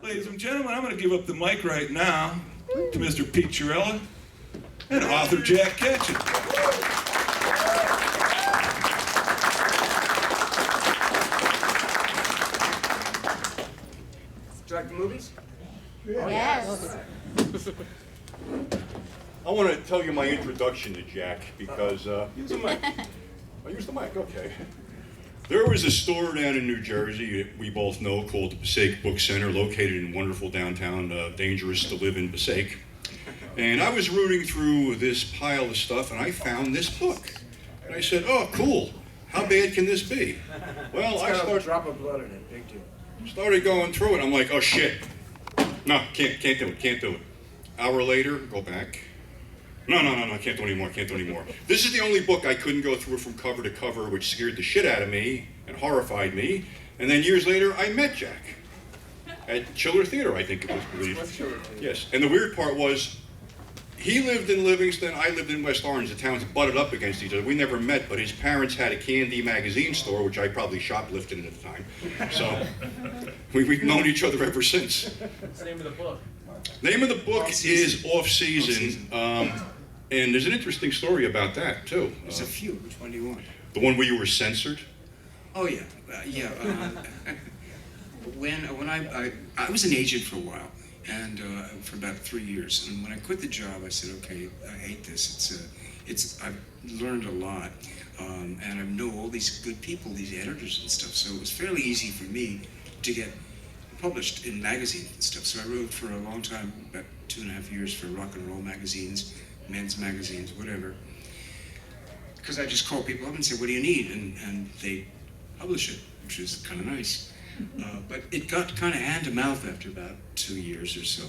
Ladies and gentlemen, I'm going to give up the mic right now to Mr. Pete Chiarella and author Jack Ketchum. Do you like the movies? Yes. I want to tell you my introduction to Jack because, use the mic. I use the mic, okay. There was a store down in New Jersey we both know called the Passaic Book Center, located in wonderful downtown, dangerous to live in Passaic. And I was rooting through this pile of stuff and I found this book. And I said, oh, cool. How bad can this be? Well, I started a drop of blood in it, big deal. Started going through it. I'm like, oh shit. No, can't do it. Hour later, go back. No, can't do anymore. This is the only book I couldn't go through from cover to cover, which scared the shit out of me and horrified me. And then years later, I met Jack at Chiller Theater, I think it was believed. Yes, and the weird part was, he lived in Livingston, I lived in West Orange. The towns butted up against each other. We never met, but his parents had a candy magazine store, which I probably shoplifted at the time. So we've known each other ever since. What's the name of the book? Name of the book is Off Season. And there's an interesting story about that, too. There's a few. Which one do you want? The one where you were censored? Oh, yeah. When I was an agent for a while, and for about 3 years. And when I quit the job, I said, okay, I hate this. I've learned a lot. And I know all these good people, these editors and stuff. So it was fairly easy for me to get published in magazines and stuff. So I wrote for a long time, about 2.5 years, for rock and roll magazines, men's magazines, whatever. Because I just call people up and say, what do you need? And they publish it, which is kind of nice. But it got kind of hand to mouth after about 2 years or so.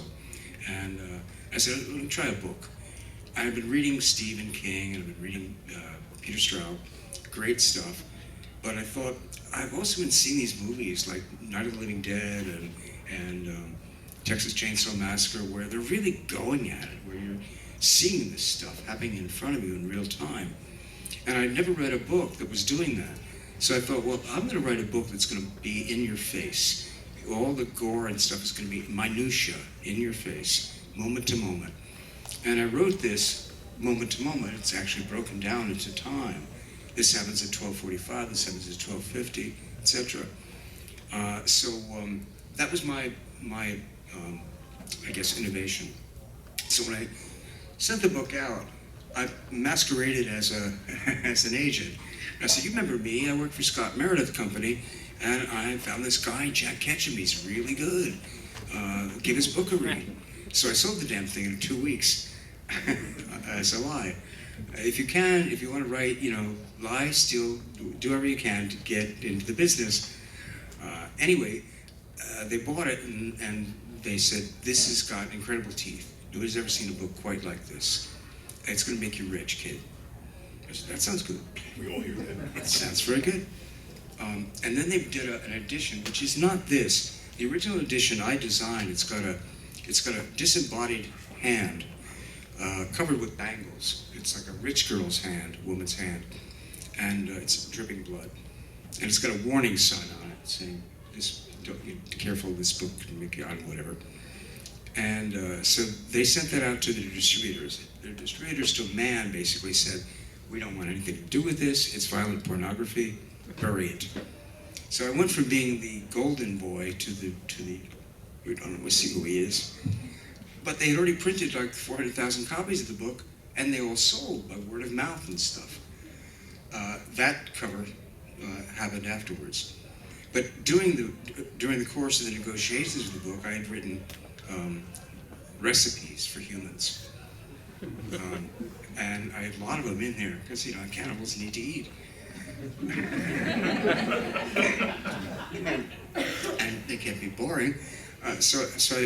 And I said, let me try a book. I've been reading Stephen King, and I've been reading Peter Straub, great stuff. But I thought, I've also been seeing these movies like Night of the Living Dead and Texas Chainsaw Massacre, where they're really going at it, where you're seeing this stuff happening in front of you in real time. And I'd never read a book that was doing that. So I thought, well, I'm going to write a book that's going to be in your face. All the gore and stuff is going to be minutia, in your face, moment to moment. And I wrote this moment to moment. It's actually broken down into time. This happens at 12:45, this happens at 12:50, etc. So that was my I guess, innovation. So when I sent the book out, I masqueraded as an agent. I said, you remember me? I work for Scott Meredith Company, and I found this guy, Jack Ketchum. He's really good. Give his book a read. So I sold the damn thing in 2 weeks as a lie. If you want to write, lie, steal, do whatever you can to get into the business. Anyway, they bought it and they said, this has got incredible teeth. Nobody's ever seen a book quite like this. It's going to make you rich, kid. I said, that sounds good. We all hear that. It sounds very good. And then they did an edition, which is not this. The original edition I designed, it's got a disembodied hand covered with bangles. It's like a rich girl's hand, a woman's hand, and it's dripping blood. And it's got a warning sign on it saying, be careful, this book can make you out, whatever. And so they sent that out to their distributors. Their distributors to a man basically said, we don't want anything to do with this, it's violent pornography, bury it. So I went from being the golden boy to the we don't know, see who he is. But they had already printed like 400,000 copies of the book, and they all sold by word of mouth and stuff. That cover happened afterwards. But during the course of the negotiations of the book, I had written recipes for humans. And I had a lot of them in there, because, cannibals need to eat. and they can't be boring. So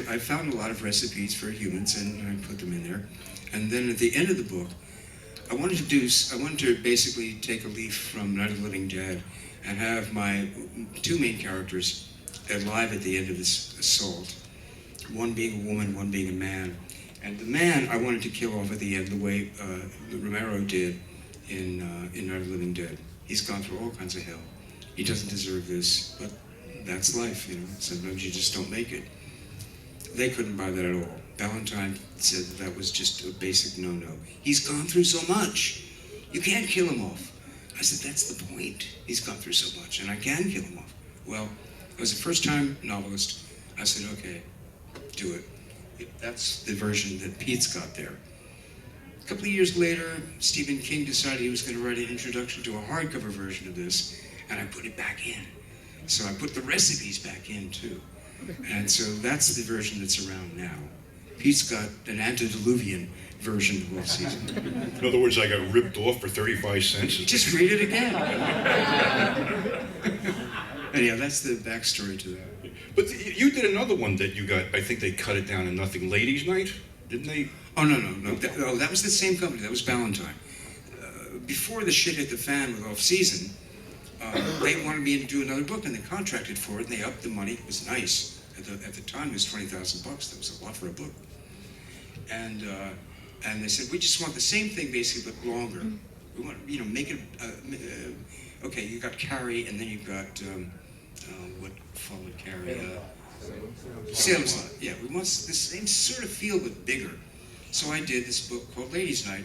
I found a lot of recipes for humans, and I put them in there. And then at the end of the book, I wanted to basically take a leaf from Night of the Living Dead and have my two main characters alive at the end of this assault. One being a woman, one being a man. And the man I wanted to kill off at the end the way Romero did in Night of the Living Dead. He's gone through all kinds of hell. He doesn't deserve this, but that's life, Sometimes you just don't make it. They couldn't buy that at all. Valentine said that was just a basic no-no. He's gone through so much. You can't kill him off. I said, that's the point. He's gone through so much, and I can kill him off. Well, I was a first-time novelist. I said, okay, do it. That's the version that Pete's got there. A couple of years later, Stephen King decided he was going to write an introduction to a hardcover version of this, and I put it back in. So I put the recipes back in, too. And so that's the version that's around now. Pete's got an antediluvian version of Offseason. In other words, I got ripped off for 35 cents. Just read it again. Anyhow, that's the backstory to that. But you did another one that you got, I think they cut it down to nothing. Ladies' Night, didn't they? Oh, no. That was the same company. That was Valentine. Before the shit hit the fan with Offseason, they wanted me to do another book, and they contracted for it, and they upped the money. It was nice. At the time, it was $20,000. That was a lot for a book. And they said, we just want the same thing, basically, but longer. We want, make it, okay, you got Carrie, and then you got, what followed Carrie? Salem's Lot. Yeah, we want the same sort of feel, but bigger. So I did this book called Ladies' Night,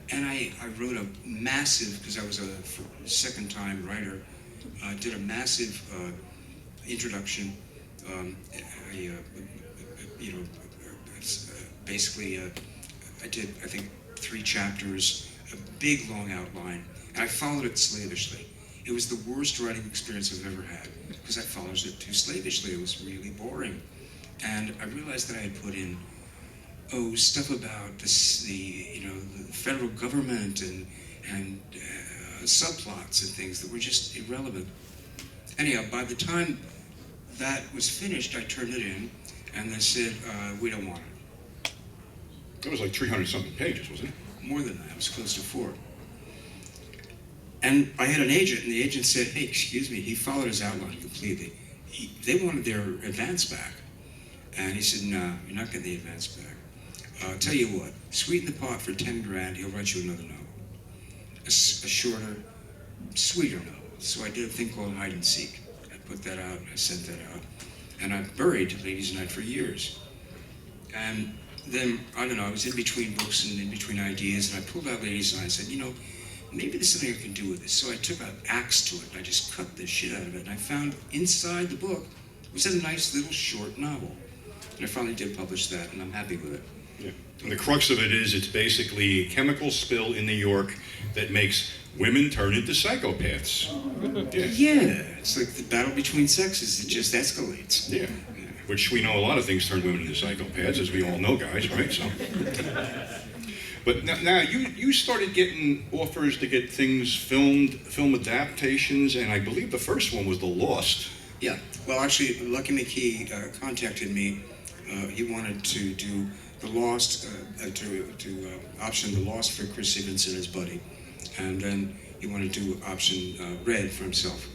and I wrote a massive, because I was a second-time writer, did a massive introduction. Basically, I did, I think, 3 chapters, a big, long outline, and I followed it slavishly. It was the worst writing experience I've ever had, because I followed it too slavishly. It was really boring. And I realized that I had put in, stuff about the federal government and subplots and things that were just irrelevant. Anyhow, by the time that was finished, I turned it in, and they said, we don't want it. That was like 300-something pages, wasn't it? More than that. It was close to 4. And I had an agent, and the agent said, hey, excuse me, he followed his outline completely. They wanted their advance back. And he said, no, you're not getting the advance back. I'll tell you what, sweeten the pot for 10 grand, he'll write you another novel. A shorter, sweeter novel. So I did a thing called Hide and Seek. I put that out, I sent that out. And I buried Ladies' Night for years. And then, I don't know, I was in between books and in between ideas, and I pulled out Ladies' Night and I said, maybe there's something I can do with this. So I took an axe to it, and I just cut the shit out of it. And I found inside the book was a nice little short novel. And I finally did publish that, and I'm happy with it. Yeah. And the crux of it is it's basically a chemical spill in New York that makes women turn into psychopaths. Yeah, it's like the battle between sexes. It just escalates. Yeah. Which we know a lot of things turn women into psychopaths, as we all know, guys, right? So. But now you started getting offers to get things filmed, film adaptations, and I believe the first one was The Lost. Yeah. Well, actually, Lucky McKee contacted me. He wanted to do The Lost, to option The Lost for Chris Evans and his buddy, and then he wanted to do option Red for himself.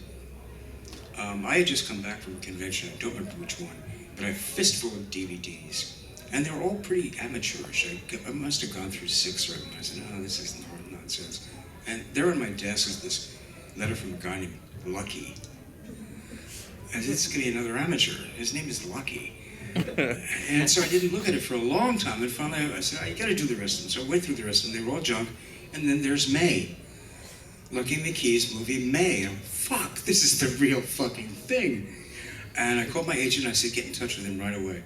I had just come back from a convention. I don't remember which one, but I had a fistful of DVDs. And they were all pretty amateurish. I must have gone through 6 of them. I said, oh, this is nonsense. And there on my desk is this letter from a guy named Lucky. And this is going to be another amateur. His name is Lucky. And so I didn't look at it for a long time. And finally I said, oh, you got to do the rest of them. So I went through the rest of them. They were all junk. And then there's May. Lucky McKee's movie May. And I'm, fuck, this is the real fucking thing. And I called my agent. I said, get in touch with him right away.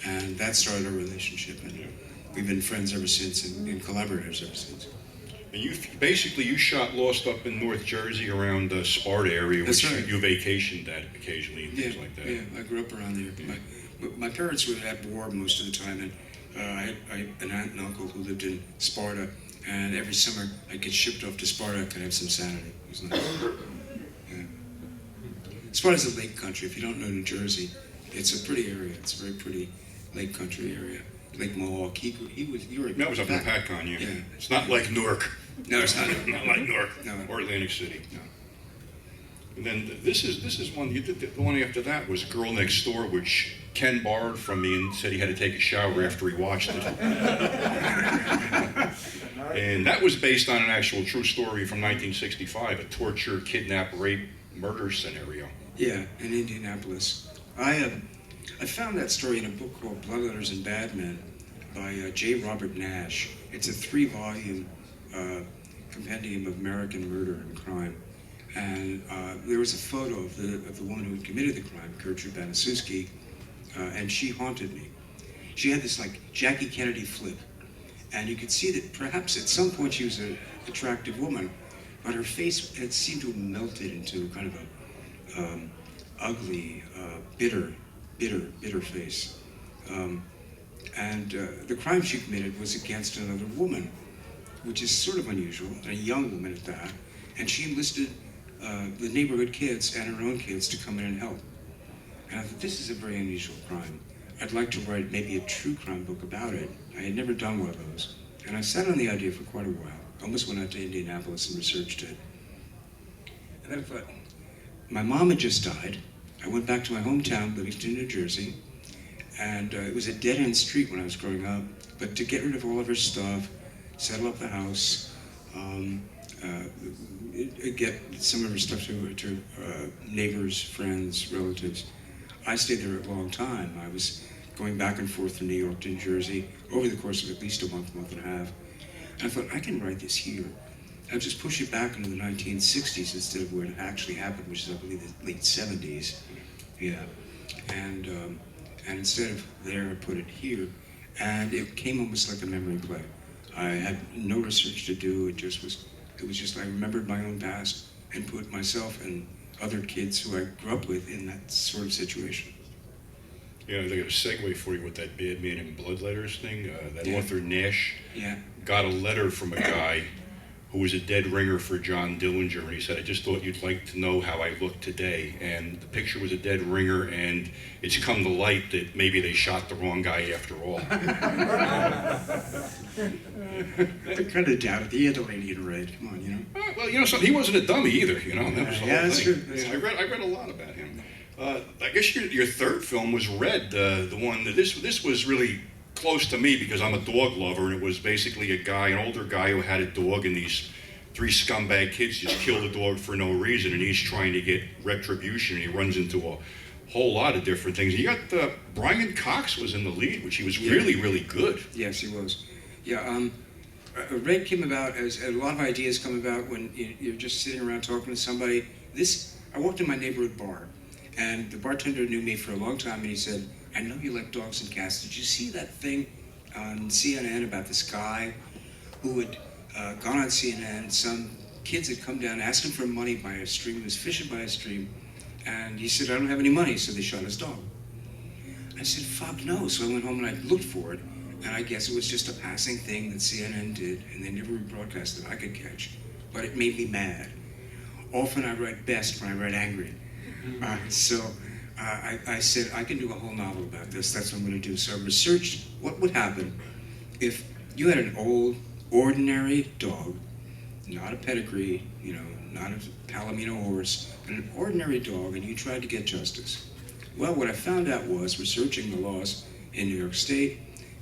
And that started our relationship, and we've been friends ever since, and collaborators ever since. And you shot Lost up in North Jersey around the Sparta area, That's which right. you vacationed at occasionally and things like that. Yeah, I grew up around there. My parents were at war most of the time, and I had an aunt and uncle who lived in Sparta, and every summer I'd get shipped off to Sparta. I could have some sanity. It was nice. Yeah. Sparta's a lake country. If you don't know New Jersey, it's a pretty area. It's a very pretty lake country area. Lake Mohawk. That was up in Patcon, yeah. Yeah. It's not like Newark. No, it's not. Not like Newark. No. Or Atlantic City. No. And then this is one you did. The one after that was Girl Next Door, which Ken borrowed from me and said he had to take a shower after he watched it. And that was based on an actual true story from 1965, a torture, kidnap, rape, murder scenario. Yeah, in Indianapolis. I found that story in a book called Blood Letters and Bad Men by J. Robert Nash. It's a 3-volume compendium of American murder and crime. And there was a photo of the woman who had committed the crime, Gertrude Banaszewski, and she haunted me. She had this like Jackie Kennedy flip, and you could see that perhaps at some point she was an attractive woman, but her face had seemed to have melted into kind of a ugly, bitter face. And the crime she committed was against another woman, which is sort of unusual, and a young woman at that. And she enlisted the neighborhood kids and her own kids to come in and help. And I thought, this is a very unusual crime. I'd like to write maybe a true crime book about it. I had never done one of those. And I sat on the idea for quite a while. Almost went out to Indianapolis and researched it. And then I thought, my mom had just died. I went back to my hometown, Livingston, New Jersey. And it was a dead-end street when I was growing up. But to get rid of all of her stuff, settle up the house, get some of her stuff to neighbors, friends, relatives. I stayed there a long time. I was going back and forth from New York to New Jersey over the course of at least a month and a half. And I thought, I can write this here. I'll just push it back into the 1960s instead of where it actually happened, which is, I believe, the late 70s. Yeah. And instead of there, I put it here. And it came almost like a memory play. I had no research to do. It was just I remembered my own past and put myself and other kids who I grew up with in that sort of situation. Yeah, I got a segue for you with that Bad Man and Blood Letters thing. That Yeah. author Nash Yeah. got a letter from a guy who was a dead ringer for John Dillinger, and he said, I just thought you'd like to know how I look today. And the picture was a dead ringer, and it's come to light that maybe they shot the wrong guy after all. I kind of doubt it. He had a lady in red. Come on, you know. Well, you know, he wasn't a dummy either, you know. That was the Yeah, whole that's thing. true. That's Yeah, true. I read a lot about him. I guess your third film was Red, the one that this was really close to me because I'm a dog lover, and it was basically a guy, an older guy who had a dog, and these 3 scumbag kids just kill the dog for no reason, and he's trying to get retribution, and he runs into a whole lot of different things. You got Brian Cox was in the lead, which he was really, really good. Yes, he was. Yeah. Red came about as a lot of ideas come about when you're just sitting around talking to somebody. I walked in my neighborhood bar, and the bartender knew me for a long time, and he said, I know you like dogs and cats. Did you see that thing on CNN about this guy who had gone on CNN? Some kids had come down, asked him for money by a stream. He was fishing by a stream, and he said, I don't have any money, so they shot his dog. I said, fuck no. So I went home and I looked for it, and I guess it was just a passing thing that CNN did, and they never rebroadcast it I could catch. But it made me mad. Often I write best when I write angry. So I said, I can do a whole novel about this. That's what I'm going to do. So I researched what would happen if you had an old, ordinary dog, not a pedigree, you know, not a Palomino horse, but an ordinary dog, and you tried to get justice. Well, what I found out was, researching the laws in New York State,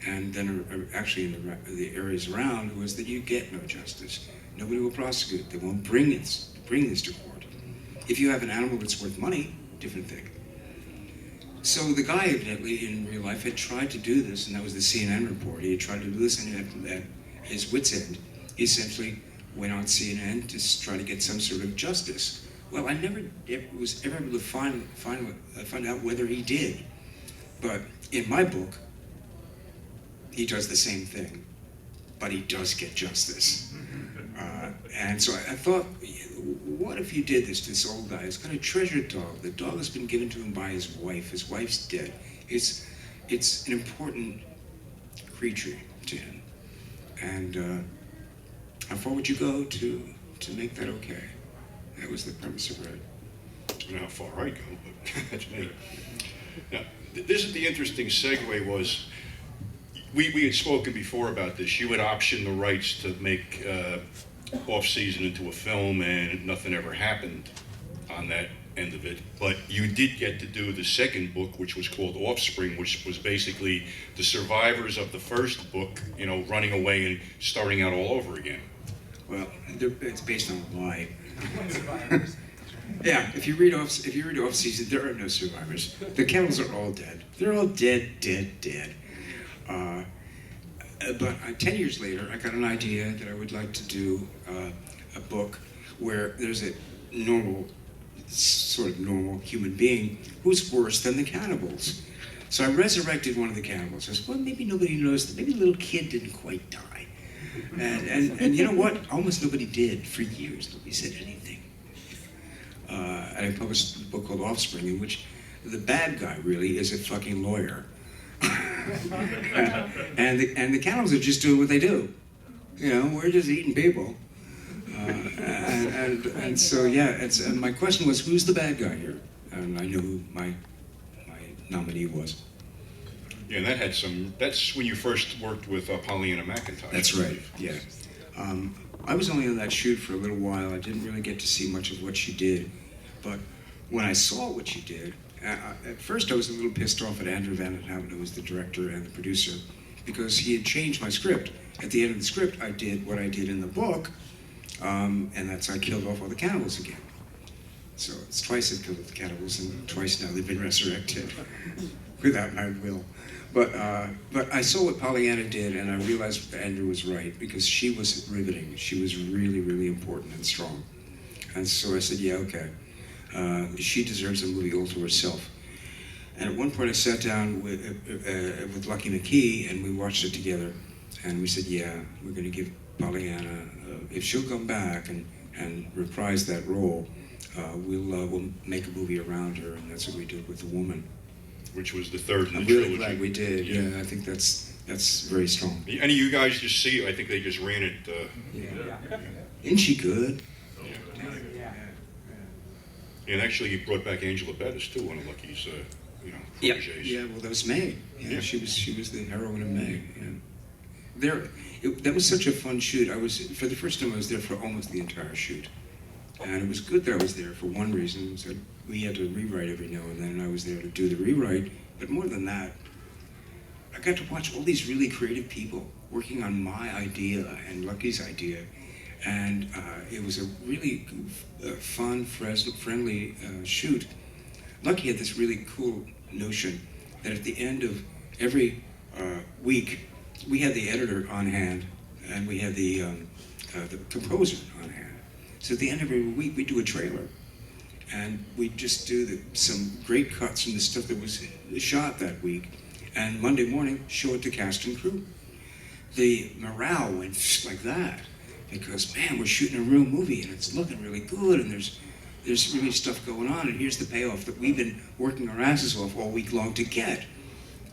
and then actually in the areas around, was that you get no justice. Nobody will prosecute. They won't bring this to court. If you have an animal that's worth money, different thing. So the guy, evidently, in real life, had tried to do this, and that was the CNN report. He had tried to do this, and at his wit's end, he essentially went on CNN to try to get some sort of justice. Well, I never was ever able to find out whether he did. But in my book, he does the same thing, but he does get justice. And so I thought, what if you did this to this old guy? He's got a treasured dog. The dog has been given to him by his wife. His wife's dead. It's an important creature to him. And how far would you go to make that okay? That was the premise of Red. I don't know how far I go, but that's me. Now, this is the interesting segue was, we had spoken before about this. You had optioned the rights to make Off-Season into a film, and nothing ever happened on that end of it. But you did get to do the second book, which was called Offspring, which was basically the survivors of the first book, you know, running away and starting out all over again. Well, it's based on a lie. Yeah, if you read off season, there are no survivors. The cannibals are all dead. They're all dead. But 10 years later, I got an idea that I would like to do a book where there's a sort of normal human being who's worse than the cannibals. So I resurrected one of the cannibals. I said, well, maybe nobody knows that. Maybe the little kid didn't quite die. And you know what? Almost nobody did for years. Nobody said anything. And I published a book called Offspring, in which the bad guy really is a fucking lawyer. and the cannibals are just doing what they do. You know, we're just eating people. And so yeah, and my question was, who's the bad guy here? And I knew who my nominee was. Yeah, and that had some. That's when you first worked with Pollyanna McIntosh. That's right. Yeah. I was only on that shoot for a little while. I didn't really get to see much of what she did, but when I saw what she did, at first I was a little pissed off at Andrew Van Houten, who was the director and the producer, because he had changed my script. At the end of the script, I did what I did in the book, and that's I killed off all the cannibals again. So it's twice I killed off the cannibals, and twice now they've been resurrected without my will. But I saw what Pollyanna did, and I realized Andrew was right, because she was riveting. She was really, really important and strong. And so I said, yeah, okay. She deserves a movie all to herself. And at one point I sat down with Lucky McKee, and we watched it together. And we said, yeah, we're going to give Pollyanna, if she'll come back and reprise that role, we'll make a movie around her, and that's what we did with The Woman. Which was the third in the I'm trilogy. really glad we did. Yeah, I think that's very strong. Any of you guys just see it? I think they just ran it. Isn't she good? And actually, he brought back Angela Bettis too, one of Lucky's, proteges. Yeah. Well, that was May. Yeah, she was the heroine of May. Yeah. That was such a fun shoot. For the first time I was there for almost the entire shoot, and it was good that I was there for one reason. Was that we had to rewrite every now and then, and I was there to do the rewrite. But more than that, I got to watch all these really creative people working on my idea and Lucky's idea. And it was a really fun, friendly shoot. Lucky had this really cool notion that at the end of every week, we had the editor on hand, and we had the composer on hand. So at the end of every week, we do a trailer, and we just do some great cuts from the stuff that was shot that week, and Monday morning, show it to cast and crew. The morale went like that. Because, man, we're shooting a real movie, and it's looking really good, and there's really stuff going on, and here's the payoff that we've been working our asses off all week long to get.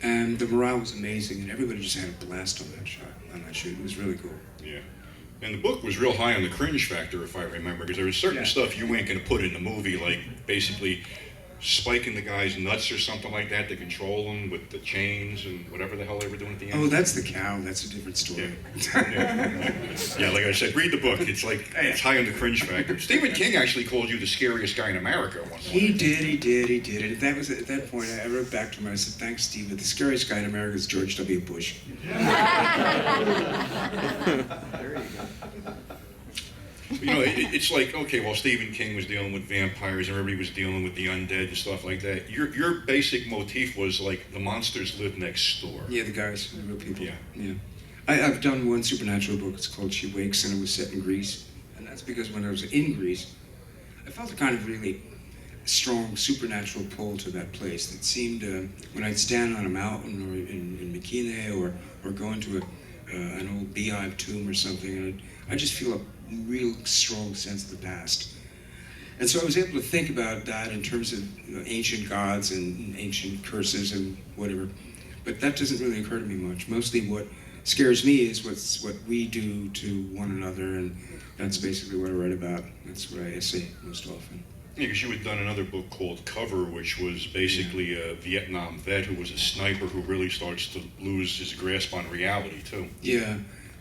And the morale was amazing, and everybody just had a blast on that shoot. It was really cool. Yeah. And the book was real high on the cringe factor, if I remember, because there was certain stuff you ain't going to put in the movie, like basically spiking the guy's nuts or something like that to control him with the chains and whatever the hell they were doing at the end. Oh, that's the cow. That's a different story. Yeah, like I said, read the book. It's like, it's high on the cringe factor. Stephen King actually called you the scariest guy in America once. He did. And at that point, I wrote back to him and I said, thanks, Steve, but the scariest guy in America is George W. Bush. It's like, okay, well, Stephen King was dealing with vampires and everybody was dealing with the undead and stuff like that. Your basic motif was like the monsters live next door. Yeah, the guys, the real people. Yeah. I've done one supernatural book. It's called She Wakes, and it was set in Greece. And that's because when I was in Greece, I felt a kind of really strong supernatural pull to that place that seemed, when I'd stand on a mountain or in Mykene or go into an old beehive tomb or something, and I just feel a real strong sense of the past. And so I was able to think about that in terms of ancient gods and ancient curses and whatever. But that doesn't really occur to me much. Mostly what scares me is what we do to one another, and that's basically what I write about. That's what I essay most often. Yeah, because you had done another book called Cover, which was basically a Vietnam vet who was a sniper who really starts to lose his grasp on reality, too.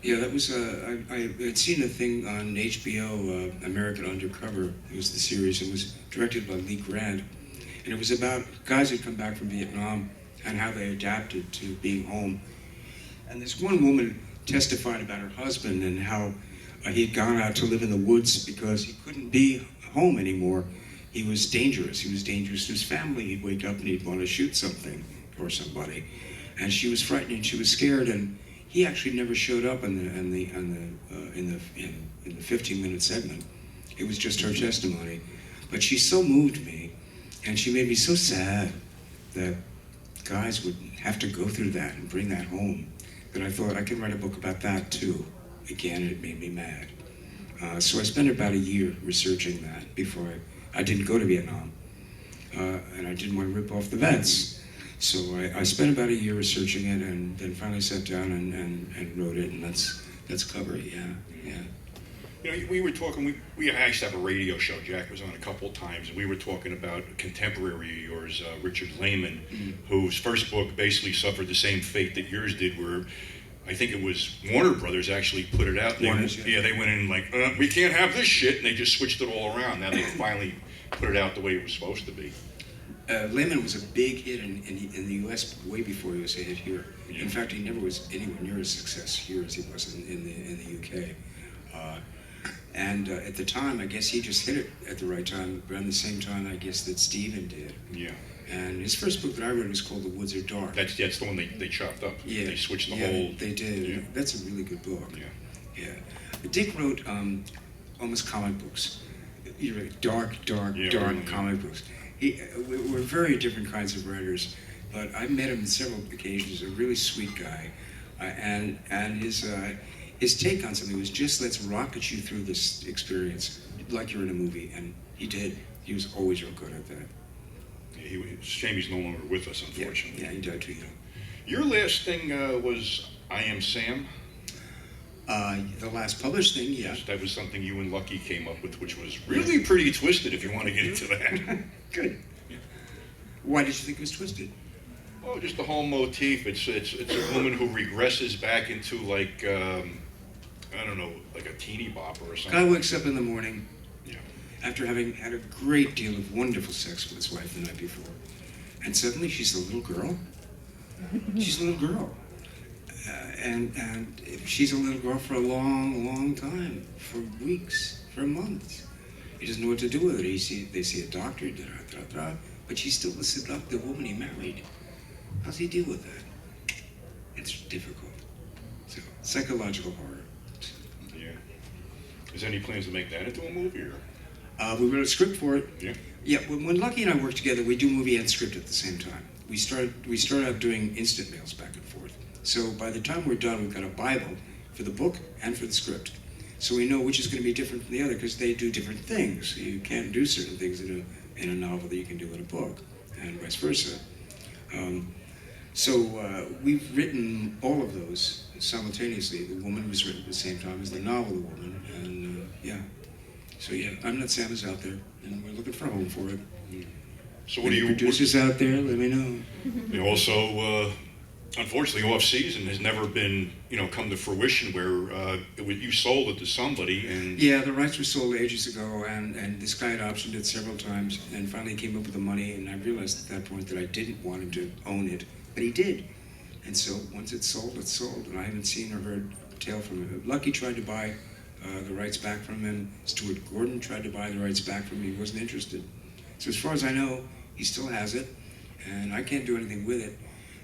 Yeah, that was, I had seen a thing on HBO, American Undercover. It was the series. It was directed by Lee Grant. And it was about guys who'd come back from Vietnam and how they adapted to being home. And this one woman testified about her husband and how he had gone out to live in the woods because he couldn't be home anymore he was dangerous. He was dangerous to his family. He'd wake up and he'd want to shoot something or somebody, and she was frightened and she was scared. And he actually never showed up in the 15-minute segment. It was just her testimony, but she so moved me, and she made me so sad that guys would have to go through that and bring that home, that I thought I could write a book about that too. Again, it made me mad. So I spent about a year researching that before I didn't go to Vietnam, and I didn't want to rip off the vets. So I spent about a year researching it, and then finally sat down and wrote it, and let's cover it. Yeah. You know, we were talking, I used to have a radio show, Jack was on a couple of times, and we were talking about a contemporary of yours, Richard Lehman, whose first book basically suffered the same fate that yours did, where I think it was Warner Brothers actually put it out. They went in like, we can't have this shit, and they just switched it all around. Now they finally put it out the way it was supposed to be. Lehman was a big hit in the U.S. way before he was a hit here. Yeah. In fact, he never was anywhere near as success here as he was in the U.K. And at the time, I guess he just hit it at the right time, around the same time, I guess, that Stephen did. Yeah. And his first book that I read was called The Woods Are Dark. That's the one they chopped up. Yeah. They switched the yeah, whole... they did. Yeah. That's a really good book. Yeah. Yeah. But Dick wrote almost comic books. You know, dark really. comic books. We're very different kinds of writers, but I met him on several occasions. A really sweet guy, and his take on something was just let's rocket you through this experience like you're in a movie, and he did. He was always real good at that. Yeah, it's a shame he's no longer with us, unfortunately. Yeah, he died too young. Your last thing was I Am Sam. The last published thing, yeah. Yes, that was something you and Lucky came up with, which was really pretty twisted, if you want to get into that. Good. Yeah. Why did you think it was twisted? Oh, just the whole motif. It's a woman who regresses back into like, I don't know, like a teeny bopper or something. Guy wakes up in the morning Yeah. after having had a great deal of wonderful sex with his wife the night before, and suddenly she's a little girl. She's a little girl. And she's a little girl for a long time, for weeks, for months. He doesn't know what to do with it. They see a doctor, but she's still the seductive woman he married. How's he deal with that? It's difficult. So, psychological horror. Yeah. Is there any plans to make that into a movie? Or? We wrote a script for it. Yeah. Yeah, when Lucky and I work together, we do movie and script at the same time. We started out doing instant mails back and forth. So by the time we're done, we've got a Bible for the book and for the script. So we know which is going to be different from the other because they do different things. You can't do certain things in a novel that you can do in a book, and vice versa. So we've written all of those simultaneously. The Woman was written at the same time as the novel, The Woman, and yeah. So yeah, I'm Not Sam is out there, and we're looking for a home for it. So what do you... Producers out there, let me know. You also, unfortunately, Off-Season has never been, come to fruition where you sold it to somebody and... Yeah, the rights were sold ages ago, and this guy had optioned it several times, and finally came up with the money, and I realized at that point that I didn't want him to own it, but he did. And so once it's sold, and I haven't seen or heard a tale from him. Lucky tried to buy the rights back from him. Stuart Gordon tried to buy the rights back from him. He wasn't interested. So as far as I know, he still has it, and I can't do anything with it.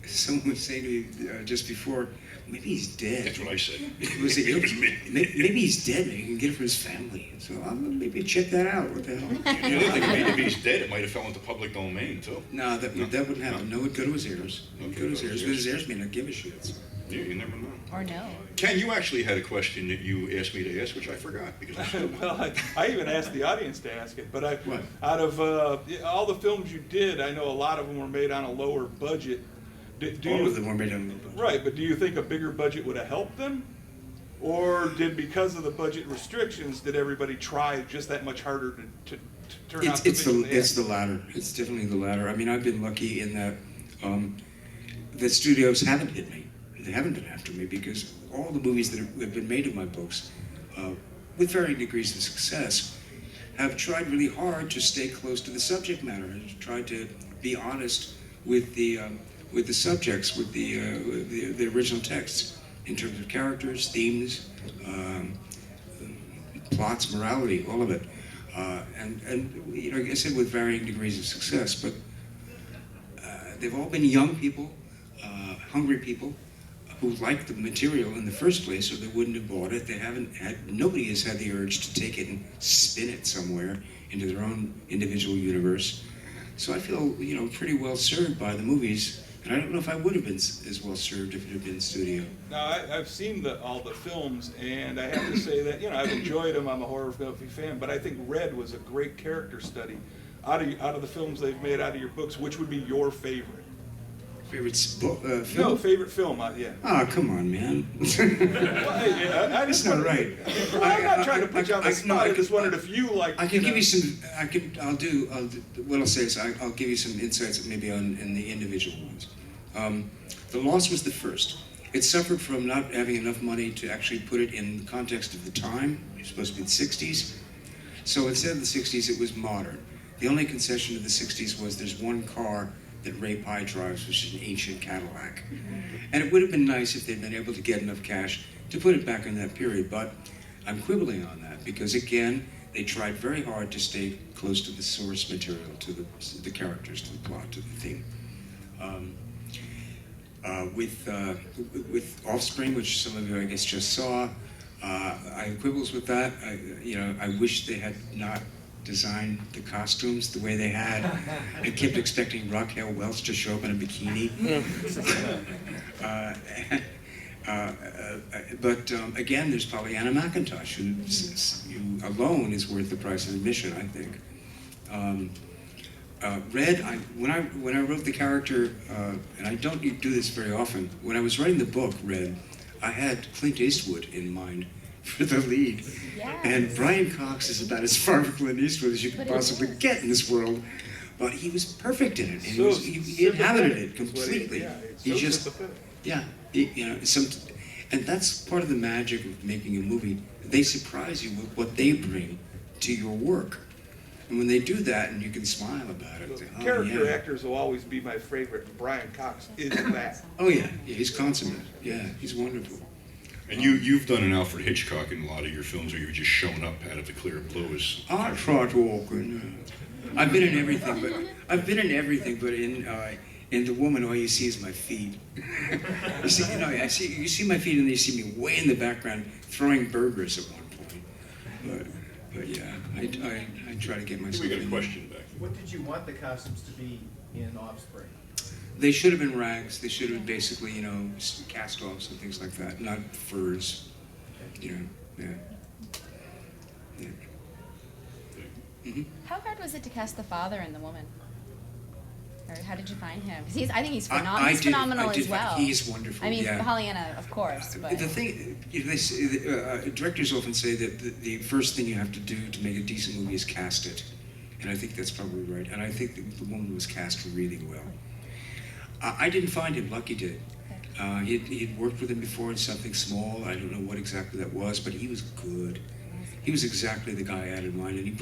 Someone was saying to me just before, maybe he's dead. That's what I said. Maybe he's dead. Maybe he can get it from his family. So maybe check that out. What the hell? The other thing, maybe if he's dead, it might have fell into public domain, too. No, that wouldn't happen. No, it'd go to his heirs. It'd go to his heirs. But his heirs may not give a shit. So. Yeah, you never know. Or no. Ken, you actually had a question that you asked me to ask, which I forgot because I'm stupid. Well, I even asked the audience to ask it, but What? out of all the films you did, I know a lot of them were made on a lower budget. All of them were made on the Right, but do you think a bigger budget would have helped them? Or because of the budget restrictions, did everybody try just that much harder to turn out the vision they It's had? the latter. It's definitely the latter. I mean, I've been lucky in that the studios haven't hit me. They haven't been after me because all the movies that have been made of my books, with varying degrees of success, have tried really hard to stay close to the subject matter and tried to be honest with the subjects, with the original texts, in terms of characters, themes, plots, morality, all of it. And you know, like I said, with varying degrees of success, but they've all been young people, hungry people, who liked the material in the first place, or they wouldn't have bought it. They haven't had, nobody has had the urge to take it and spin it somewhere into their own individual universe. So I feel, you know, pretty well served by the movies, and I don't know if I would have been as well served if it had been studio. Now, I've seen all the films, and I have to say that, you know, I've enjoyed them. I'm a horror movie fan, but I think Red was a great character study. Out of the films they've made, out of your books, which would be your favorite? Favorite film? No, favorite film, yeah. Oh, come on, man. Well, hey, I just That's not wanted- right. I'm not trying to put you on the spot. I just wondered if you like. I can give you some. What I'll say is I'll give you some insights maybe in the individual ones. The Lost was the first. It suffered from not having enough money to actually put it in the context of the time. It was supposed to be the 60s. So instead of the 60s, it was modern. The only concession to the 60s was there's one car that Ray Pye drives, which is an ancient Cadillac. And it would have been nice if they'd been able to get enough cash to put it back in that period, but I'm quibbling on that because, again, they tried very hard to stay close to the source material, to the characters, to the plot, to the theme. With Offspring, which some of you, I guess, just saw, I have quibbles with that. I wish they had not designed the costumes the way they had. I kept expecting Raquel Welch to show up in a bikini. But again, there's Pollyanna McIntosh, who alone is worth the price of admission, I think. Red, when I wrote the character, and I don't do this very often, when I was writing the book, Red, I had Clint Eastwood in mind for the lead. Yeah. And Brian Cox is about as far from Clint Eastwood as you could possibly get in this world. But he was perfect in it. And he inhabited it completely. He just, yeah, and that's part of the magic of making a movie. They surprise you with what they bring to your work. And when they do that, and you can smile about it. Say, Character actors will always be my favorite, and Brian Cox is that. Oh yeah, he's consummate. Yeah, he's wonderful. And you've done an Alfred Hitchcock in a lot of your films, where you've just shown up out of the clear blue as. I try to walk in. I've been in everything, but in The Woman, all you see is my feet. You see my feet, and then you see me way in the background throwing burgers at one point. But yeah, I try to get myself. We got a in. question back. What did you want the costumes to be in Offspring? They should have been rags. They should have been basically, cast-offs and things like that, not furs. Yeah. Mm-hmm. How hard was it to cast the father in The Woman? Or how did you find him? Because I think he's phenomenal. He's phenomenal as well. He's wonderful. I mean, yeah. Pollyanna, of course. But The thing, directors often say that the first thing you have to do to make a decent movie is cast it, and I think that's probably right. And I think The Woman was cast really well. I didn't find him. Lucky did. He'd worked with him before in something small. I don't know what exactly that was, but he was good. He was exactly the guy I had in mind, and he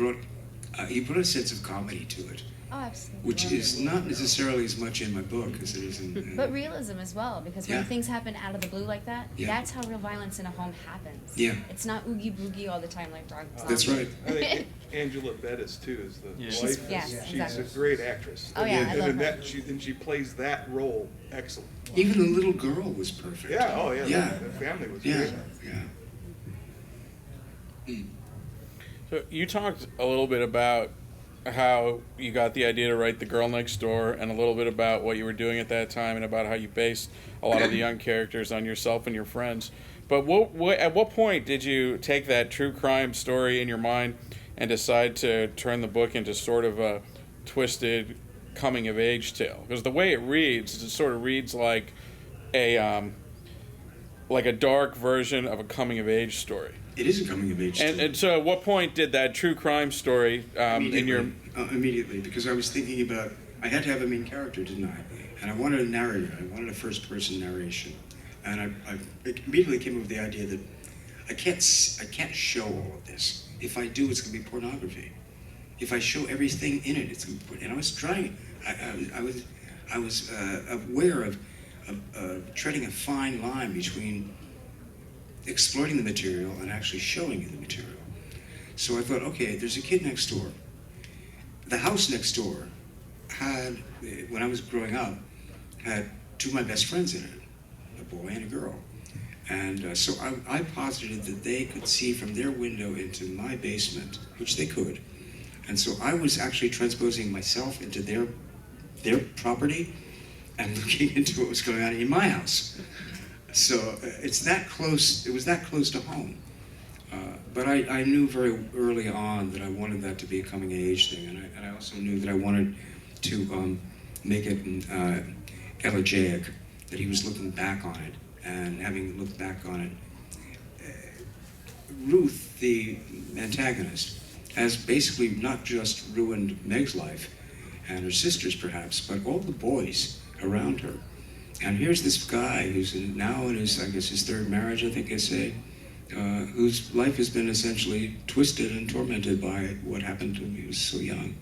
brought a sense of comedy to it. oh, absolutely. Which is not necessarily as much in my book as it is in. But realism as well, because when Yeah. things happen out of the blue like that, Yeah. that's how real violence in a home happens. Yeah. It's not oogie boogie all the time like Dog. That's right. I think Angela Bettis too is the Yeah. wife. Yes, She's exactly. a great actress. Oh, yeah, I love and her. she plays that role excellent. Even the little girl was perfect. Yeah. Oh yeah. Yeah. The family was Yeah. great. Yeah. So you talked a little bit about how you got the idea to write The Girl Next Door, and a little bit about what you were doing at that time, and about how you based a lot of the young characters on yourself and your friends. But at what point did you take that true crime story in your mind and decide to turn the book into sort of a twisted coming-of-age tale? Because the way it reads, it sort of reads like a dark version of a coming-of-age story. It is a coming of age story. And so, at what point did that true crime story in your Immediately, because I was thinking about, I had to have a main character, didn't I? And I wanted a narrator. I wanted a first-person narration. And I immediately came up with the idea that I can't show all of this. If I do, it's going to be pornography. If I show everything in it, it's going to be. And I was trying. I was aware of treading a fine line between exploiting the material and actually showing you the material. So I thought, okay, there's a kid next door. The house next door had, when I was growing up, had two of my best friends in it, a boy and a girl. And so I posited that they could see from their window into my basement, which they could. And so I was actually transposing myself into their property and looking into what was going on in my house. So it's that close, it was that close to home. But I knew very early on that I wanted that to be a coming of age thing, and I also knew that I wanted to make it elegiac, that he was looking back on it, and having looked back on it, Ruth, the antagonist, has basically not just ruined Meg's life, and her sisters perhaps, but all the boys around her. And here's this guy who's now in his, I guess, his third marriage, I think I say, whose life has been essentially twisted and tormented by what happened to him when he was so young.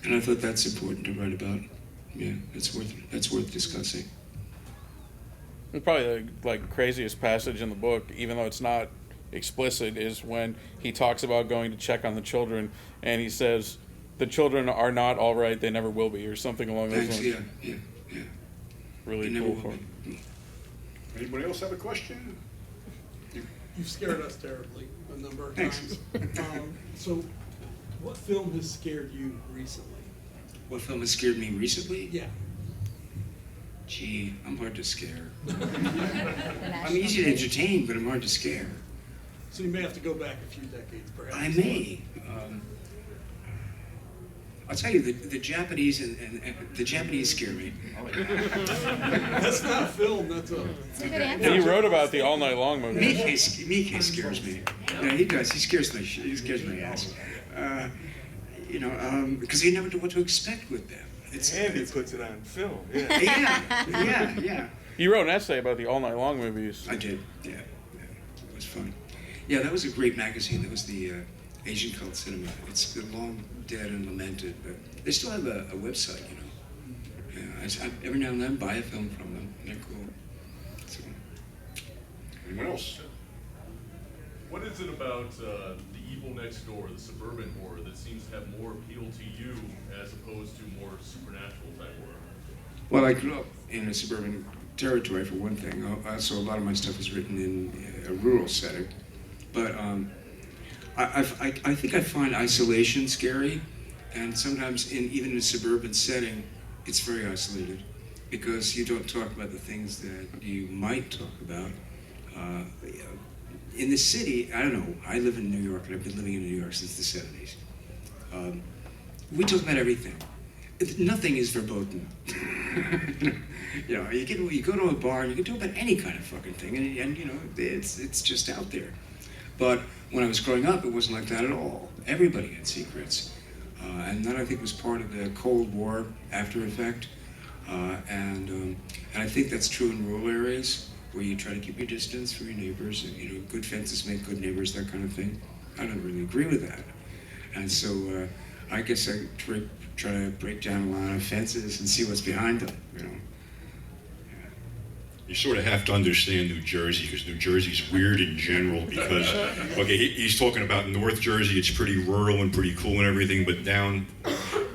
And I thought that's important to write about. Yeah, that's worth discussing. And probably the craziest passage in the book, even though it's not explicit, is when he talks about going to check on the children, and he says, "The children are not all right; they never will be," or something along those lines. Yeah. Really They cool. never will be. Anybody else have a question? You've scared us terribly a number of Thanks. times. So, what film has scared you recently? What film has scared me recently? Yeah. Gee, I'm hard to scare. The I'm National easy to Guard. entertain, but I'm hard to scare. So you may have to go back a few decades, perhaps. I may. I'll tell you, the Japanese and the Japanese scare me. That's not a film. That's a. It's a good answer. And he wrote about the All Night Long movie. Mike scares me. No, he does. He scares my ass. Because you never know what to expect with them. And he puts it on film. Yeah. Yeah. You wrote an essay about the All Night Long movies. I did. Yeah. It was fun. Yeah, that was a great magazine. That was the Asian Cult Cinema. It's been long dead and lamented, but they still have a website, Yeah, I every now and then buy a film from them. They're cool. So, Anyone else? What is it about the evil next door, the suburban horror, that seems to have more appeal to you as opposed to more supernatural type horror? well, I grew up in a suburban territory, for one thing. Also, a lot of my stuff is written in a rural setting. But I think I find isolation scary, and sometimes even in a suburban setting, it's very isolated because you don't talk about the things that you might talk about. In the city, I don't know, I live in New York, and I've been living in New York since the 70s. We talk about everything. Nothing is verboten. You go to a bar and you can talk about any kind of fucking thing, and it's just out there. But when I was growing up, it wasn't like that at all. Everybody had secrets. And that, I think, was part of the Cold War after effect. And I think that's true in rural areas, where you try to keep your distance from your neighbors. And, good fences make good neighbors, that kind of thing. I don't really agree with that. And so I guess I try to break down a lot of fences and see what's behind them, You sort of have to understand New Jersey, because New Jersey's weird in general, because, okay, he's talking about North Jersey, it's pretty rural and pretty cool and everything, but down,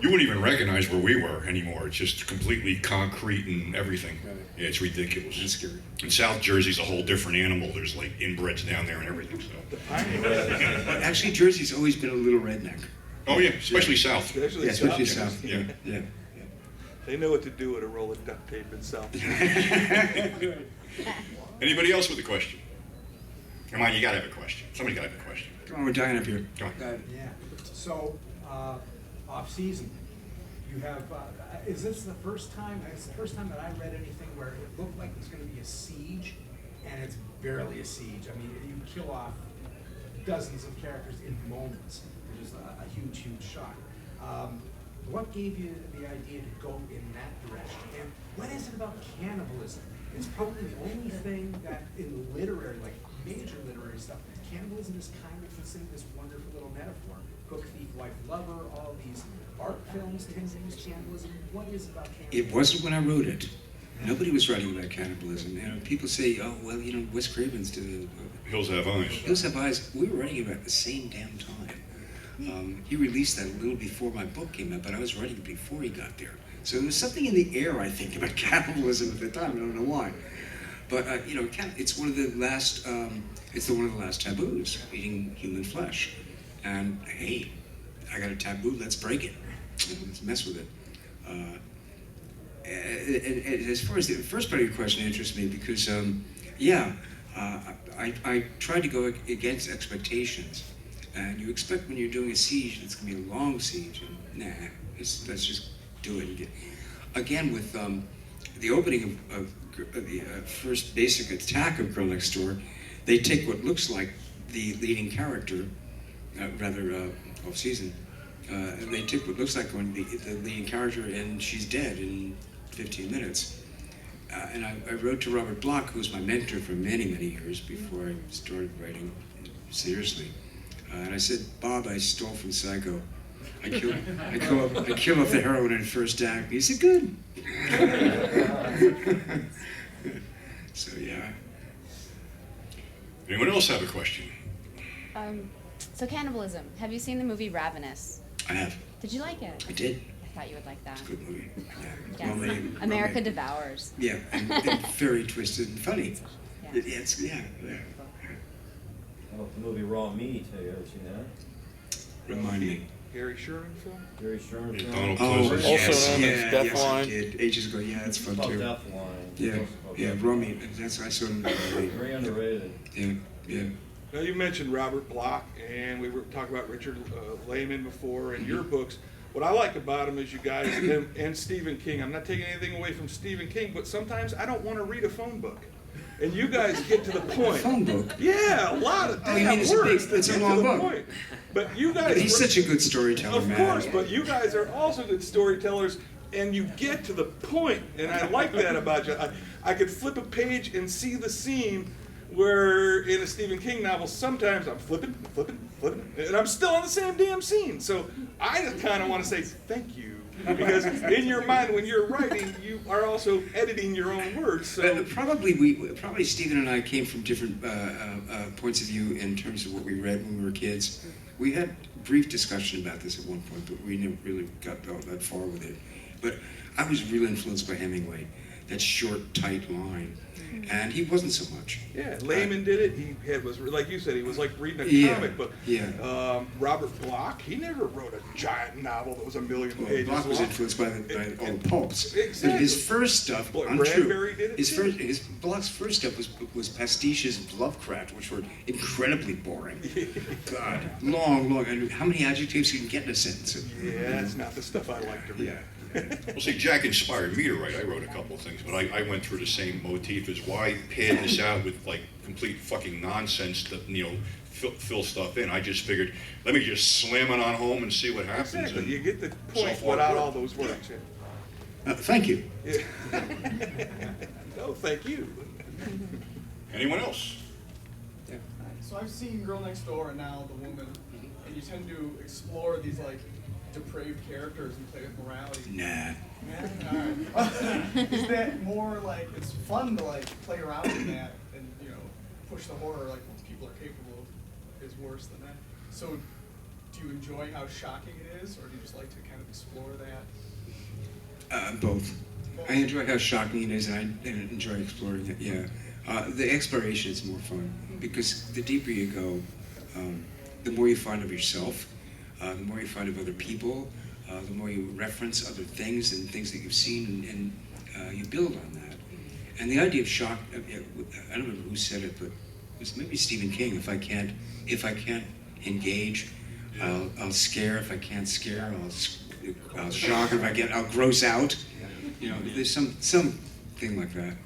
you wouldn't even recognize where we were anymore. It's just completely concrete and everything. Yeah, it's ridiculous. It's scary. And South Jersey's a whole different animal. There's like inbreds down there and everything, so. Actually, Jersey's always been a little redneck. Oh yeah, especially South. Especially Yeah, especially South. South. Yeah. They know what to do with a roll of duct tape in South. Anybody else with a question? Come on, you gotta have a question. Somebody gotta have a question. Come on, we're dying up here. Go on. Yeah. So, off season, you have. Is this the first time? It's the first time that I read anything where it looked like it's going to be a siege, and it's barely a siege. I mean, you kill off dozens of characters in moments, which is a huge shock. What gave you the idea to go in that direction? And what is it about cannibalism? It's probably the only thing that in literary, like major literary stuff, cannibalism is kind of considered this wonderful little metaphor. Cook, thief, wife, lover, all these art films tend to use cannibalism. What is it about cannibalism? It wasn't when I wrote it. Nobody was writing about cannibalism. People say, oh, well, Wes Craven's did Hills Have Eyes. Hills Have Eyes. We were writing about it at the same damn time. He released that a little before my book came out, but I was writing it before he got there. So there was something in the air, I think, about cannibalism at the time. I don't know why, but it's one of the last. It's one of the last taboos, eating human flesh. And hey, I got a taboo. Let's break it. Let's mess with it. And as far as the first part of your question interests me, because I tried to go against expectations. And you expect when you're doing a siege, it's going to be a long siege. And nah, let's just do it. Again, with the opening of the first basic attack of Girl Next Door, they take what looks like the leading character, off season. They take what looks like the leading character, and she's dead in 15 minutes. And I wrote to Robert Bloch, who was my mentor for many, many years before I started writing seriously. And I said, Bob, I stole from Psycho. I kill off the heroine in the first act. He said, good. So yeah. Anyone else have a question? So Cannibalism. Have you seen the movie Ravenous? I have. Did you like it? I did. I thought you would like that. It's a good movie. Yeah. Yes. Well made. America Devours. Yeah, and very twisted and funny. Yeah. How about the movie Raw Meat? Have you ever seen that? Remind me. Gary Sherman film? Gary Sherman film? Donald Oh, Pleasant. yes, Also known as yes, Deathline. I did. Ages ago, yeah, it's fun It's too. called Deathline. Yeah, Romy, I saw him. Very underrated. Yeah. Now, you mentioned Robert Bloch, and we were talking about Richard Lehman before, and your books. What I like about them is you guys, and Stephen King. I'm not taking anything away from Stephen King, but sometimes I don't want to read a phone book. And you guys get to the point. A phone book? Yeah, a lot of Oh, you mean it's a long book? Point. But you guys. But he's such a good storyteller, Of man. course, but you guys are also good storytellers, and you get to the point, and I like that about you. I could flip a page and see the scene where in a Stephen King novel, sometimes I'm flipping, and I'm still on the same damn scene. So I just kind of want to say thank you, because in your mind, when you're writing, you are also editing your own words. So Probably Stephen and I came from different points of view in terms of what we read when we were kids. We had brief discussion about this at one point, but we never really got that far with it. But I was really influenced by Hemingway, that short, tight line. And he wasn't so much. Yeah, Lehman did it. He was like you said. He was like reading a comic book. Yeah. Robert Bloch. He never wrote a giant novel that was a million pages Bloch was long. influenced by all the pulps. Exactly. But his first stuff, Bradbury did it Bloch's first stuff was pastiches of Lovecraft, which were incredibly boring. God, long. And how many adjectives you can get in a sentence? Yeah, that's not the stuff I like to read. Yeah. Well, see, Jack inspired me to write. I wrote a couple of things, but I went through the same motif as why pad this out with like complete fucking nonsense to fill stuff in. I just figured, let me just slam it on home and see what happens. Exactly. And You get the point without all those words. Yeah. Thank you. Yeah. No, thank you. Anyone else? So I've seen Girl Next Door and now The Woman, and you tend to explore these like depraved characters and play with morality. Nah. Alright. Is that more like it's fun to like play around in that and push the horror like what people are capable of is worse than that. So do you enjoy how shocking it is, or do you just like to kind of explore that? Both. I enjoy how shocking it is, and I enjoy exploring it. Yeah. The exploration is more fun because the deeper you go, the more you find of yourself. The more you find of other people, the more you reference other things and things that you've seen, and you build on that. And the idea of shock, I don't remember who said it, but it was maybe Stephen King. If I can't engage, I'll scare. If I can't scare, I'll shock. I'll gross out. There's something like that.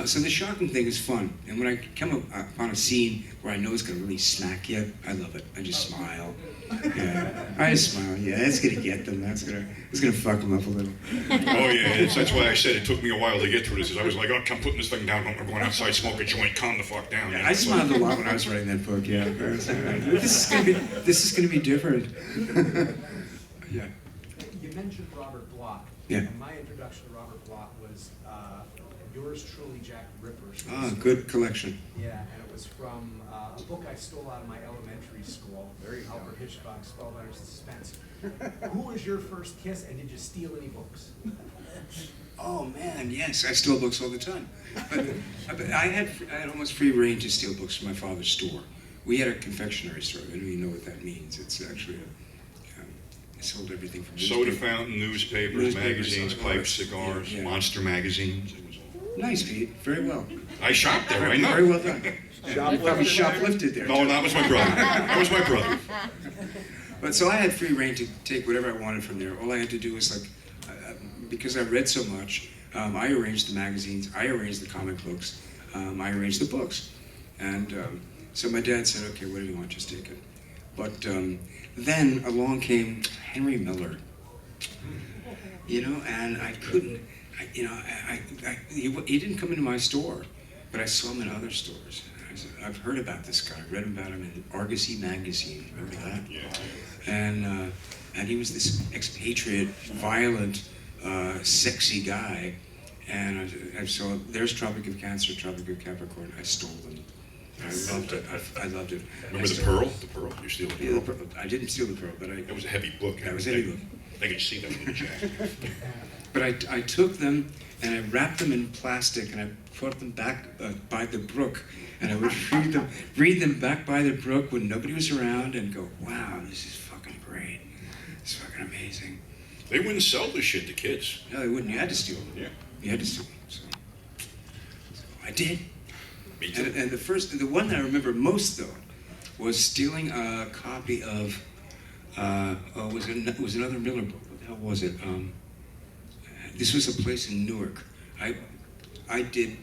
So the shocking thing is fun, and when I come upon a scene where I know it's going to really smack you, I love it. I just smile. Yeah, I just smile. Yeah, it's going to get them. It's going to fuck them up a little. Oh yeah, that's why I said it took me a while to get through this. I was like, oh, I'm putting this thing down. I'm going outside, smoke a joint, calm the fuck down. Yeah, I smiled a lot when I was writing that book. Yeah, this is going to be different. Yeah. You mentioned Robert Bloch. Yeah. And my introduction to Robert Bloch was your Yours Truly, Jack Ripper's. Good collection. Yeah, and it was from a book I stole out of my elementary school. Albert Hitchcock's 12 Hours of Suspense. Who was your first kiss, and did you steal any books? Oh man, yes, I steal books all the time. But I had almost free reign to steal books from my father's store. We had a confectionery store. I don't even know what that means. It's actually I sold everything from Soda fountain, newspapers, magazines, cigars. pipes, cigars, Yeah. monster magazines. It was all. Nice, Pete. Very well. I shopped there, I know. Very well done. You probably shoplifted there. No, that was my brother. That was my brother. But so I had free reign to take whatever I wanted from there. All I had to do was because I read so much, I arranged the magazines, I arranged the comic books, I arranged the books. And so my dad said, okay, what do you want, just take it. But then along came Henry Miller, and I couldn't, he didn't come into my store, but I saw him in other stores. I said, I've heard about this guy, read about him in Argosy magazine, remember that? Yeah. And he was this expatriate, violent, sexy guy. And I saw, there's Tropic of Cancer, Tropic of Capricorn. I stole them. I loved it. I loved it. Remember the Pearl? The Pearl? You steal the Yeah, Pearl? I didn't steal the Pearl, but It was a heavy book. That was a heavy book. I could see that in the jacket. But I took them and I wrapped them in plastic and I put them back by the brook, and I would read them back by the brook when nobody was around and go, wow, this is fucking great. It's fucking amazing. They wouldn't sell this shit to kids. No, they wouldn't. You had to steal them. Yeah. You had to steal them. So I did. Me too. And the one that I remember most though was stealing a copy of was another Miller book. What the hell was it? This was a place in Newark. I did.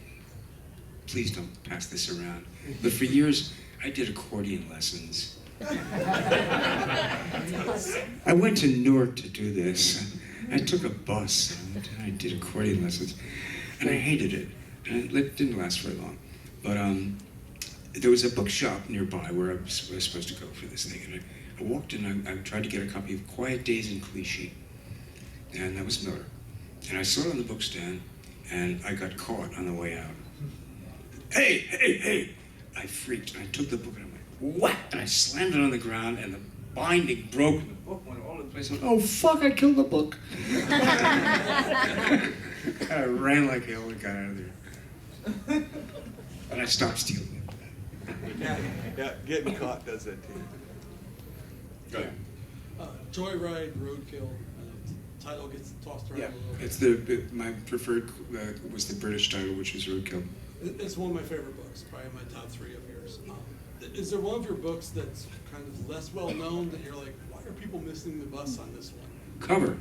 Please don't pass this around. But for years, I did accordion lessons. I went to Newark to do this. I took a bus and I did accordion lessons, and I hated it. And it didn't last very long. But there was a bookshop nearby where I was supposed to go for this thing, and I walked in. I tried to get a copy of Quiet Days in Clichy, and that was Miller. And I saw it on the bookstand, and I got caught on the way out. Hey, hey, hey! I freaked, and I took the book, and I went, what? And I slammed it on the ground, and the binding broke, and the book went all over the place. I went, oh, fuck, I killed the book. I ran like hell and got out of there. And I stopped stealing it. Yeah, getting caught does that too. Go ahead. Joyride, Roadkill, title gets tossed around Yeah, a little bit. it's my preferred was the British title, which was Roadkill. It's one of my favorite books, probably my top 3 of yours. Is there one of your books that's kind of less well known that you're like, why are people missing the bus on this one? Cover.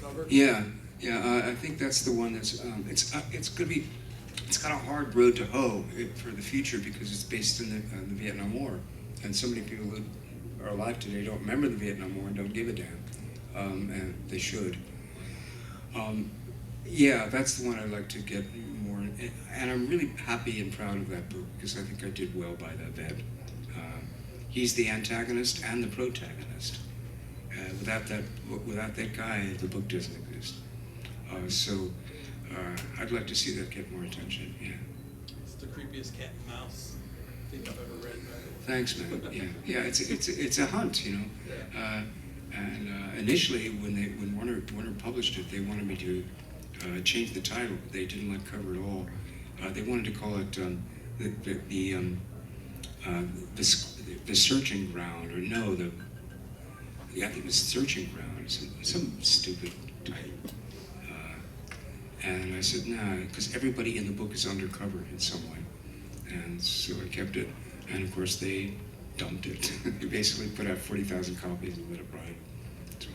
Cover? Yeah. I think that's the one that's it's got a hard road to hoe for the future because it's based in the Vietnam War, and so many people that are alive today don't remember the Vietnam War and don't give a damn, and they should. Yeah, that's the one I'd like to get more, and I'm really happy and proud of that book because I think I did well by that vet. He's the antagonist and the protagonist. Without that guy, the book doesn't exist. So I'd like to see that get more attention. Yeah. It's the creepiest cat and mouse thing I've ever read. Thanks, man. Yeah. It's a hunt, you know. And initially, when Warner published it, they wanted me to change the title. They didn't like cover at all. They wanted to call it the searching ground, or no, I think it was searching ground, some stupid title. And I said, nah, because everybody in the book is undercover in some way. And so I kept it. And of course, they dumped it. They basically put out 40,000 copies and let it ride. So,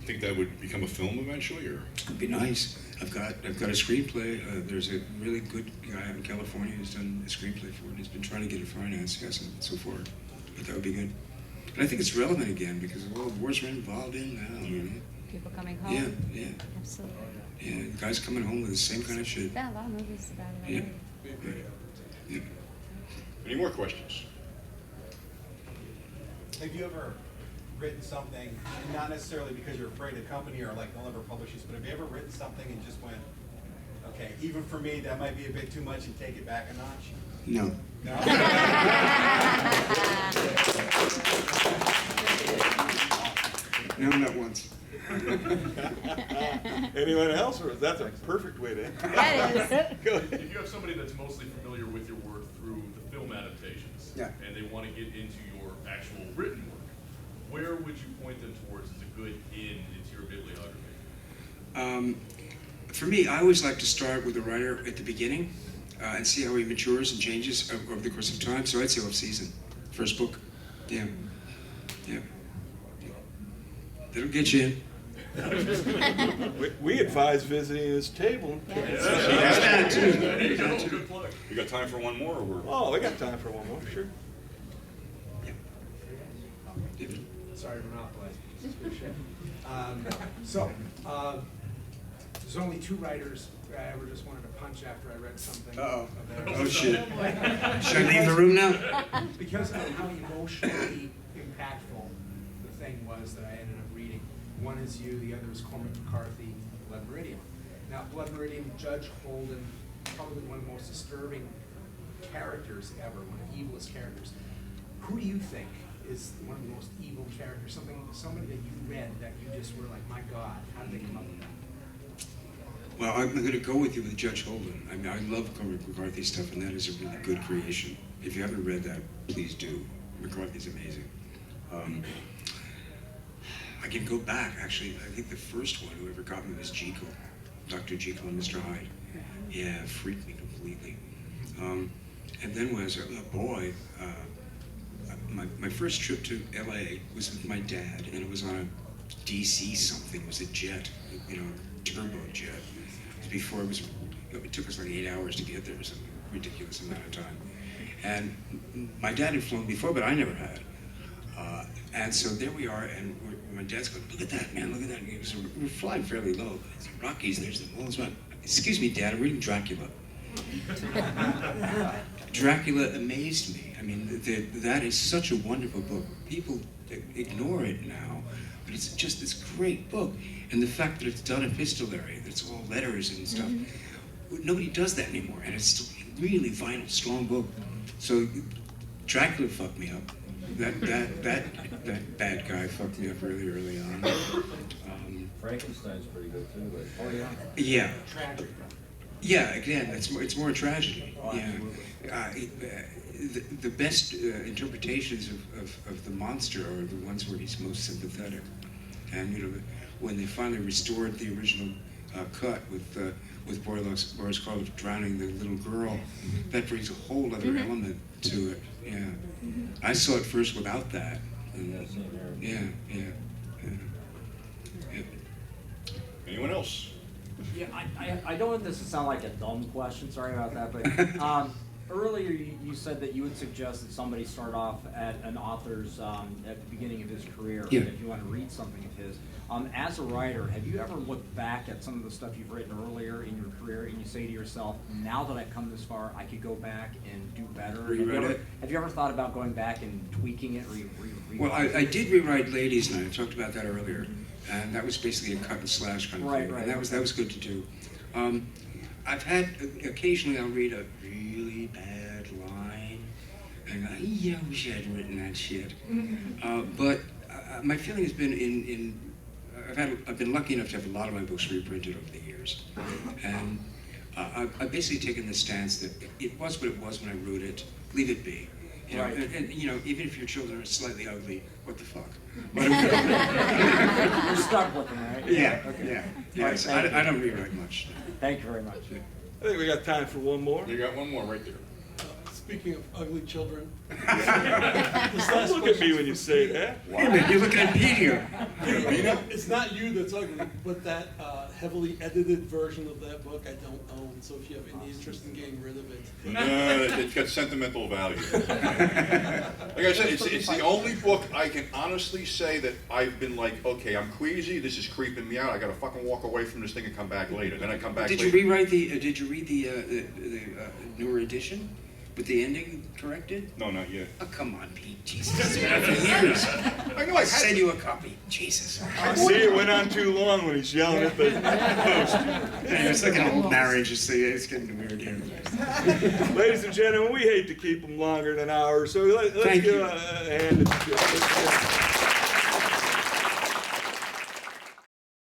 Think that would become a film eventually, or? it'd be nice. I've got a screenplay. There's a really good guy out in California who's done a screenplay for it. He's been trying to get it financed, hasn't so far. But that would be good. And I think it's relevant again because of all the wars we're involved in now. You know? People coming home. Yeah. Absolutely. Yeah, guys coming home with the same kind of shit. Yeah, a lot of movies about it. Yeah. already. Yeah. Any more questions? Have you ever written something, not necessarily because you're afraid of company or like they'll never publish this, but have you ever written something and just went, Okay, even for me, that might be a bit too much and take it back a notch. No. No? No, not once. Anyone else, or that's a perfect way to end? That is. Go ahead. If you have somebody that's mostly familiar with your work through the film adaptations, Yeah. and they want to get into your actual written work, where would you point them towards as a good in into your bibliography? For me, I always like to start with the writer at the beginning and see how he matures and changes over the course of time. So I'd say Off-Season, first book. Yeah. Yeah. That'll get you in. We advise visiting his table. That too. There you go. Good plug. We got time for one more, or we're? Oh, we got time for one more, sure. Sorry to monopolize. Appreciate it. There's only 2 writers I ever just wanted to punch after I read something. Uh-oh. of theirs. Oh, shit. Should I leave the room now? Because of how emotionally impactful the thing was that I ended up reading. One is you, the other is Cormac McCarthy, Blood Meridian. Now, Blood Meridian, Judge Holden, probably one of the most disturbing characters ever, one of the evilest characters. Who do you think is one of the most evil characters? Somebody that you read that you just were like, my God, how did they come up with that? Well, I'm going to go with you with Judge Holden. I mean, I love Cormac McCarthy stuff, and that is a really good creation. If you haven't read that, please do. McCarthy's amazing. I can go back, actually. I think the first one who ever got me was Jekyll, Dr. Jekyll and Mr. Hyde. Yeah, freaked me completely. And then when I was a boy, my first trip to LA was with my dad, and it was on a DC something. It was a jet, turbo jet. It was before it took us like 8 hours to get there. It was a ridiculous amount of time. And my dad had flown before, but I never had. And so there we are, and my dad's going, look at that, man, look at that. And we're flying fairly low. It's the Rockies, there's the walls. Excuse me, Dad, I'm reading Dracula. Dracula amazed me. I mean, that is such a wonderful book. People ignore it now, but it's just this great book. And the fact that it's done epistolary, that it's all letters and stuff, nobody does that anymore. And it's still a really vital, strong book. So Dracula fucked me up. That bad guy fucked me up really early on. Frankenstein's pretty good too, but oh yeah. Yeah. Tragic. Yeah, again, it's more a tragedy. Yeah. The best interpretations of the monster are the ones where he's most sympathetic. And when they finally restored the original cut with Boris Karloff drowning the little girl, that brings a whole other element to it. Yeah. I saw it first without that. And, yeah. Anyone else? Yeah, I don't want this to sound like a dumb question, sorry about that, but earlier you said that you would suggest that somebody start off at an author's, at the beginning of his career, if you want to read something of his. As a writer, have you ever looked back at some of the stuff you've written earlier in your career and you say to yourself, now that I've come this far, I could go back and do better? Have you ever thought about going back and tweaking it? Well, I did rewrite Ladies' Night. I talked about that earlier. And that was basically a cut and slash kind of thing. Right. And that was good to do. I've had, occasionally I'll read a really bad line, and I wish I had written that shit. But my feeling has been I've been lucky enough to have a lot of my books reprinted over the years. And I've basically taken the stance that it was what it was when I wrote it, leave it be. And even if your children are slightly ugly, what the fuck? You're stuck with them, right? Yeah. Okay. Yeah. So I don't rewrite much. Thank you very much. I think we got time for one more. You got one more right there. Speaking of ugly children. Don't look at me when you say that. Wait a minute, you're looking at Pete here. It's not you that's ugly, but that heavily edited version of that book I don't own. So if you have any interest in getting rid of it. It's got sentimental value. Like I said, it's the only book I can honestly say that I've been like, okay, I'm queasy, this is creeping me out, I gotta fucking walk away from this thing and come back later. Then I come back later. Did you read the newer edition? With the ending corrected? No, not yet. Oh, come on, Pete. Jesus, it's been out for years. I know, I had send you a copy. Jesus. See, it went on too long when he's yelling at the post. Yeah, it's like an old marriage. It's getting weird here. Ladies and gentlemen, we hate to keep them longer than an hour, so let's Thank give you. a hand.